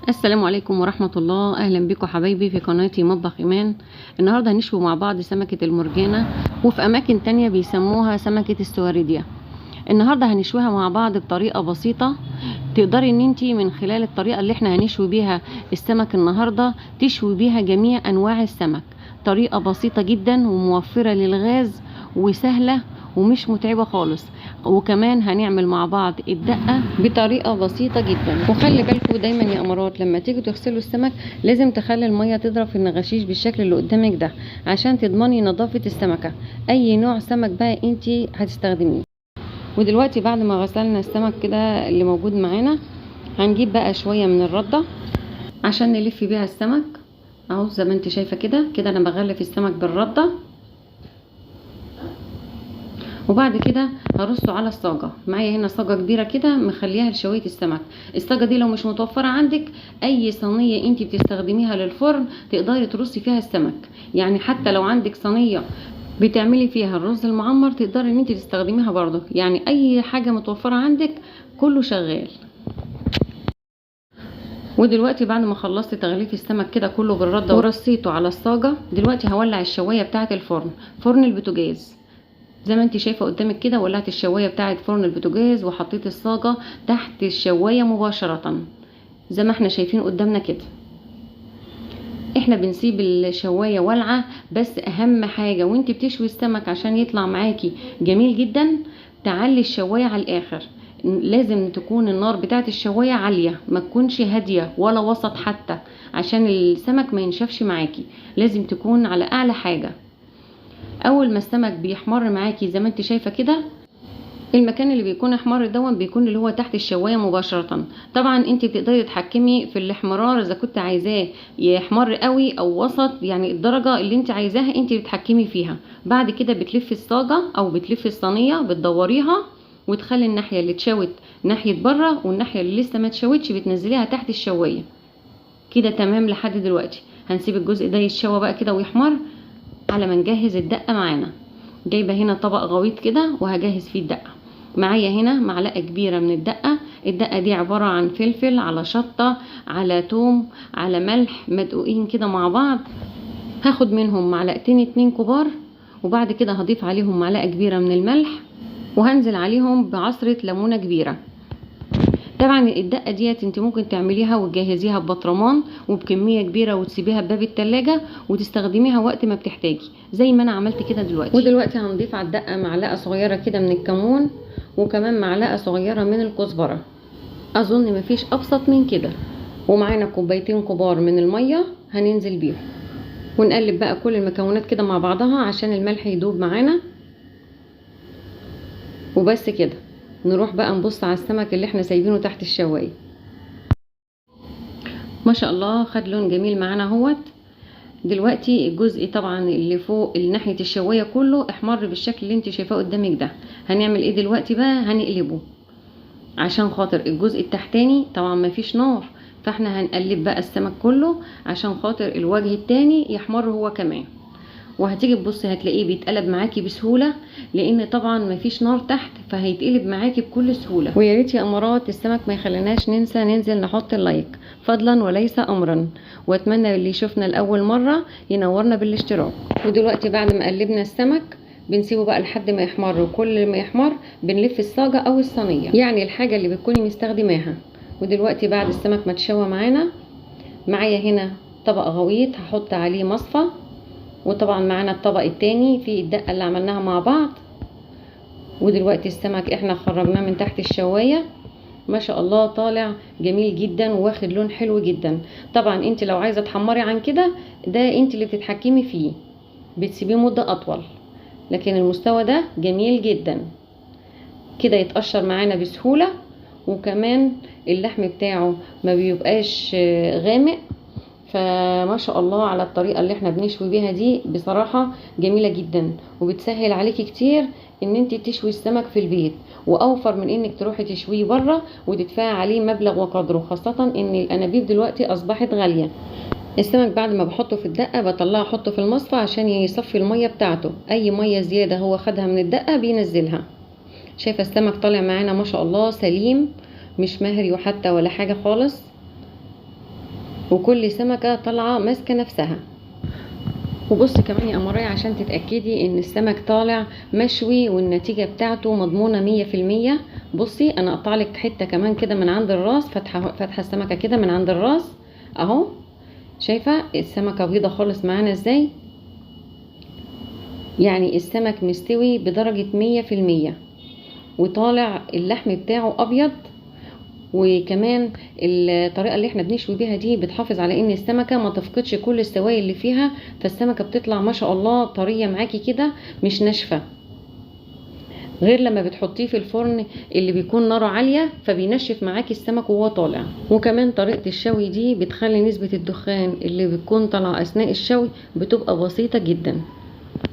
السلام عليكم ورحمة الله. أهلا بكم حبايبي في قناتي مطبخ إيمان. النهاردة هنشوي مع بعض سمكة المرجانة، وفي أماكن تانية بيسموها سمكة السواردية. النهاردة هنشويها مع بعض بطريقة بسيطة، تقدري ان انتي من خلال الطريقة اللي احنا هنشوي بيها السمك النهاردة تشوي بيها جميع أنواع السمك. طريقة بسيطة جدا وموفرة للغاز وسهلة ومش متعبة خالص. وكمان هنعمل مع بعض الدقة بطريقة بسيطة جدا. وخلي بالكم دايما يا امارات، لما تيجوا تغسلوا السمك لازم تخلي المية تضرب في النغشيش بالشكل اللي قدامك ده، عشان تضمني نظافة السمكة اي نوع سمك بقى انتي هتستخدميه. ودلوقتي بعد ما غسلنا السمك كده اللي موجود معانا، هنجيب بقى شوية من الردة عشان نلف بيها السمك. اهو زي ما انت شايفة كده انا بغلف السمك بالردة، وبعد كده هرصه على الصاجة. معايا هنا صاجة كبيرة كده مخليها لشوية السمك. الصاجة دي لو مش متوفرة عندك، اي صينية انت بتستخدميها للفرن تقدري ترصي فيها السمك. يعني حتى لو عندك صينية بتعملي فيها الرز المعمر تقدري ان انت تستخدميها برضو، يعني اي حاجة متوفرة عندك كله شغال. ودلوقتي بعد ما خلصت تغليف السمك كده كله بالردة ورصيته على الصاجة، دلوقتي هولع الشواية بتاعة الفرن، فرن البوتاجاز. زي ما انت شايفه قدامك كده ولعت الشوايه بتاعه فرن البوتاجاز وحطيت الصاجه تحت الشوايه مباشره زي ما احنا شايفين قدامنا كده. احنا بنسيب الشوايه والعه، بس اهم حاجه وانت بتشوي السمك عشان يطلع معاكي جميل جدا تعلي الشوايه على الاخر. لازم تكون النار بتاعه الشوايه عاليه، ما تكونش هاديه ولا وسط حتى، عشان السمك ما ينشفش معاكي. لازم تكون على اعلى حاجه. اول ما السمك بيحمر معاكي زي ما انت شايفه كده، المكان اللي بيكون احمر دون بيكون اللي هو تحت الشوايه مباشره. طبعا انت بتقدري تتحكمي في الاحمرار، اذا كنت عايزاه يحمر قوي او وسط، يعني الدرجه اللي انت عايزاها انت بتتحكمي فيها. بعد كده بتلفي الصاجه او بتلفي الصينيه بتدوريها، وتخلي الناحيه اللي اتشوت ناحيه بره، والناحيه اللي لسه ما اتشوتش بتنزليها تحت الشوايه. كده تمام لحد دلوقتي. هنسيب الجزء ده يتشوى بقى كده ويحمر على ما نجهز الدقه معانا. جايبه هنا طبق غويط كده وهجهز فيه الدقه. معايا هنا معلقه كبيره من الدقه. الدقه دي عباره عن فلفل على شطه على توم على ملح مدقوقين كده مع بعض. هاخد منهم معلقتين 2 كبار، وبعد كده هضيف عليهم معلقه كبيره من الملح، وهنزل عليهم بعصره ليمونه كبيره. طبعا الدقه ديت انت ممكن تعمليها وتجهزيها ببطرمان وبكميه كبيره وتسيبيها بباب التلاجة وتستخدميها وقت ما بتحتاجي، زي ما انا عملت كده دلوقتي. ودلوقتي هنضيف على الدقه معلقه صغيره كده من الكمون، وكمان معلقه صغيره من الكزبره. اظن مفيش ابسط من كده. ومعانا كوبايتين كبار من الميه هننزل بيهم، ونقلب بقى كل المكونات كده مع بعضها عشان الملح يدوب معانا. وبس كده نروح بقى نبص على السمك اللي احنا سايبينه تحت الشوايه. ما شاء الله خد لون جميل معانا اهوت. دلوقتي الجزء طبعا اللي فوق اللي ناحيه الشوايه كله احمر بالشكل اللي انت شايفاه قدامك ده. هنعمل ايه دلوقتي بقى؟ هنقلبه عشان خاطر الجزء التحتاني طبعا ما فيش نار، فاحنا هنقلب بقى السمك كله عشان خاطر الوجه التاني يحمر هو كمان. وهتيجي تبصي هتلاقيه بيتقلب معاكي بسهوله، لان طبعا مفيش نار تحت فهيتقلب معاكي بكل سهوله. ويا ريت يا امارات السمك ما يخليناش ننسى ننزل نحط اللايك فضلا وليس امرا، واتمنى اللي يشوفنا لاول مره ينورنا بالاشتراك. ودلوقتي بعد ما قلبنا السمك بنسيبه بقى لحد ما يحمر، وكل ما يحمر بنلف الصاجه او الصينيه، يعني الحاجه اللي بتكوني مستخدماها. ودلوقتي بعد السمك ما اتشوى معايا هنا طبق غويط هحط عليه مصفى، وطبعا معانا الطبق التاني فيه الدقه اللي عملناها مع بعض. ودلوقتي السمك احنا خرجناه من تحت الشوايه، ما شاء الله طالع جميل جدا واخد لون حلو جدا. طبعا انت لو عايزه تحمري عن كده ده انت اللي بتتحكمي فيه، بتسيبيه مده اطول، لكن المستوى ده جميل جدا كده يتقشر معانا بسهوله. وكمان اللحم بتاعه ما بيبقاش غامق. فما شاء الله على الطريقه اللي احنا بنشوي بيها دي، بصراحه جميله جدا وبتسهل عليكي كتير ان انت تشوي السمك في البيت، واوفر من انك تروحي تشويه بره وتدفعي عليه مبلغ وقدره، خاصه ان الانابيب دلوقتي اصبحت غاليه. السمك بعد ما بحطه في الدقه بطلعه احطه في المصفى عشان يصفي الميه بتاعته، اي ميه زياده هو خدها من الدقه بينزلها. شايفه السمك طالع معانا ما شاء الله سليم، مش مهري وحتى ولا حاجه خالص. وكل سمكة طالعة ماسكة نفسها. وبصي كمان يا قمراية عشان تتأكدي ان السمك طالع مشوي والنتيجة بتاعته مضمونة 100%. بصي انا اقطعلك حتة كمان كده من عند الراس، فتحة السمكة كده من عند الراس اهو. شايفة السمكة بيضة خالص معانا ازاي؟ يعني السمك مستوي بدرجة 100%، وطالع اللحم بتاعه ابيض. وكمان الطريقة اللي احنا بنشوي بيها دي بتحافظ على ان السمكة ما تفقدش كل السوائل اللي فيها، فالسمكة بتطلع ما شاء الله طرية معاكي كده مش ناشفة، غير لما بتحطيه في الفرن اللي بيكون ناره عالية فبينشف معاكي السمك وهو طالع. وكمان طريقة الشوي دي بتخلي نسبة الدخان اللي بتكون طالعة اثناء الشوي بتبقى بسيطة جدا.